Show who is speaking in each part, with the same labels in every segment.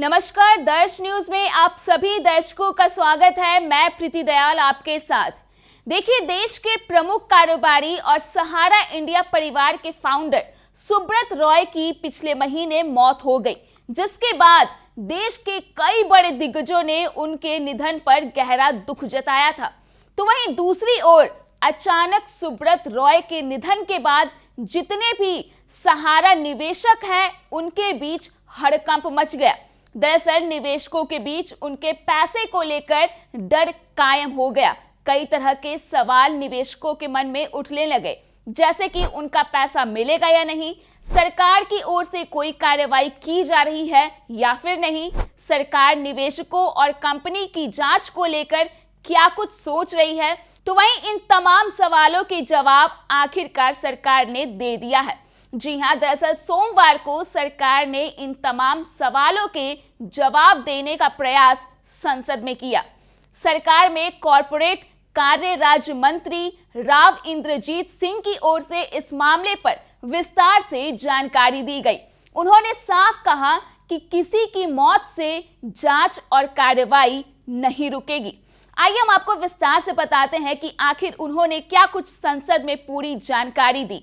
Speaker 1: नमस्कार, दर्श न्यूज में आप सभी दर्शकों का स्वागत है। मैं प्रीति दयाल आपके साथ। देखिए, देश के प्रमुख कारोबारी और सहारा इंडिया परिवार के फाउंडर सुब्रत रॉय की पिछले महीने मौत हो गई, जिसके बाद देश के कई बड़े दिग्गजों ने उनके निधन पर गहरा दुख जताया था। तो वहीं दूसरी ओर अचानक सुब्रत रॉय के निधन के बाद जितने भी सहारा निवेशक हैं, उनके बीच हड़कंप मच गया। दरअसल निवेशकों के बीच उनके पैसे को लेकर डर कायम हो गया। कई तरह के सवाल निवेशकों के मन में उठने लगे, जैसे कि उनका पैसा मिलेगा या नहीं, सरकार की ओर से कोई कार्रवाई की जा रही है या फिर नहीं, सरकार निवेशकों और कंपनी की जांच को लेकर क्या कुछ सोच रही है। तो वहीं इन तमाम सवालों के जवाब आखिरकार सरकार ने दे दिया है। जी हां, दरअसल सोमवार को सरकार ने इन तमाम सवालों के जवाब देने का प्रयास संसद में किया। सरकार में कॉर्पोरेट कार्य राज्य मंत्री राव इंद्रजीत सिंह की ओर से इस मामले पर विस्तार से जानकारी दी गई। उन्होंने साफ कहा कि किसी की मौत से जांच और कार्रवाई नहीं रुकेगी। आइए हम आपको विस्तार से बताते हैं कि आखिर उन्होंने क्या कुछ संसद में पूरी जानकारी दी।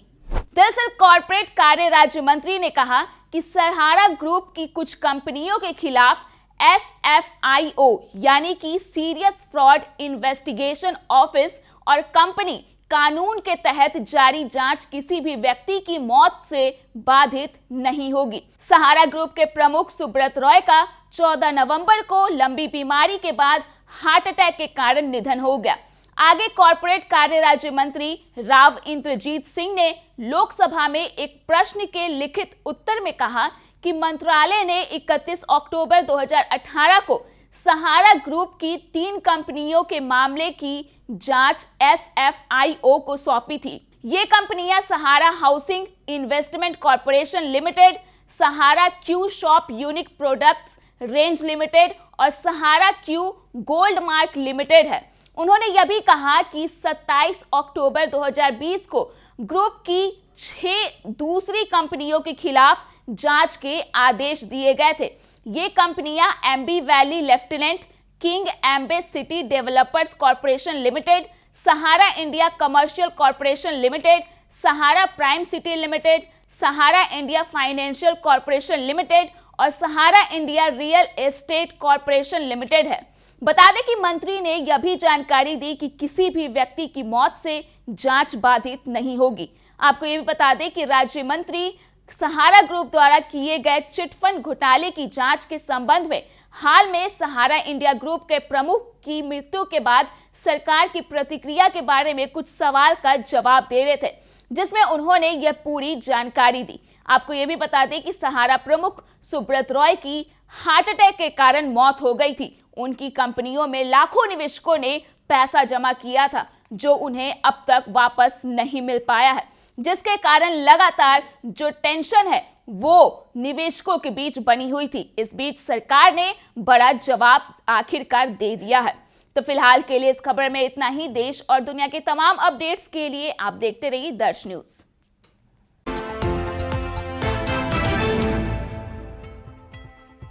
Speaker 1: दरअसल कॉर्पोरेट कार्य राज्य मंत्री ने कहा कि सहारा ग्रुप की कुछ कंपनियों के खिलाफ SFIO यानी कि सीरियस फ्रॉड इन्वेस्टिगेशन ऑफिस और कंपनी कानून के तहत जारी जांच किसी भी व्यक्ति की मौत से बाधित नहीं होगी। सहारा ग्रुप के प्रमुख सुब्रत रॉय का 14 नवंबर को लंबी बीमारी के बाद हार्ट अटैक के कारण निधन हो गया। आगे कॉर्पोरेट कार्य राज्य मंत्री राव इंद्रजीत सिंह ने लोकसभा में एक प्रश्न के लिखित उत्तर में कहा कि मंत्रालय ने 31 अक्टूबर 2018 को सहारा ग्रुप की 3 कंपनियों के मामले की जांच SFIO को सौंपी थी। ये कंपनियां Sahara housing investment corporation limited, Sahara Q shop unique products range limited और Sahara Q gold mark limited है। उन्होंने यह भी कहा कि 27 अक्टूबर 2020 को ग्रुप की 6 दूसरी कंपनियों के खिलाफ जांच के आदेश दिए गए थे। ये कंपनियां Amby valley lieutenant, king Ambey city developers corporation limited, Sahara India commercial corporation limited, Sahara prime city limited, Sahara India financial corporation limited और Sahara India real estate corporation limited है। बता दें कि मंत्री ने यह भी जानकारी दी कि किसी भी व्यक्ति की मौत से जांच बाधित नहीं होगी। आपको यह भी बता दें कि राज्य मंत्री सहारा ग्रुप द्वारा किए गए चिटफंड घोटाले की जांच के संबंध में हाल में सहारा इंडिया ग्रुप के प्रमुख की मृत्यु के बाद सरकार की प्रतिक्रिया के बारे में कुछ सवाल का जवाब दे रहे थे, जिसमें उन्होंने यह पूरी जानकारी दी। आपको यह भी बता दें कि सहारा प्रमुख सुब्रत रॉय की हार्ट अटैक के कारण मौत हो गई थी। उनकी कंपनियों में लाखों निवेशकों ने पैसा जमा किया था, जो उन्हें अब तक वापस नहीं मिल पाया है, जिसके कारण लगातार जो टेंशन है वो निवेशकों के बीच बनी हुई थी। इस बीच सरकार ने बड़ा जवाब आखिरकार दे दिया है। तो फिलहाल के लिए इस खबर में इतना ही। देश और दुनिया के तमाम अपडेट्स के लिए आप देखते रहिए दर्श न्यूज।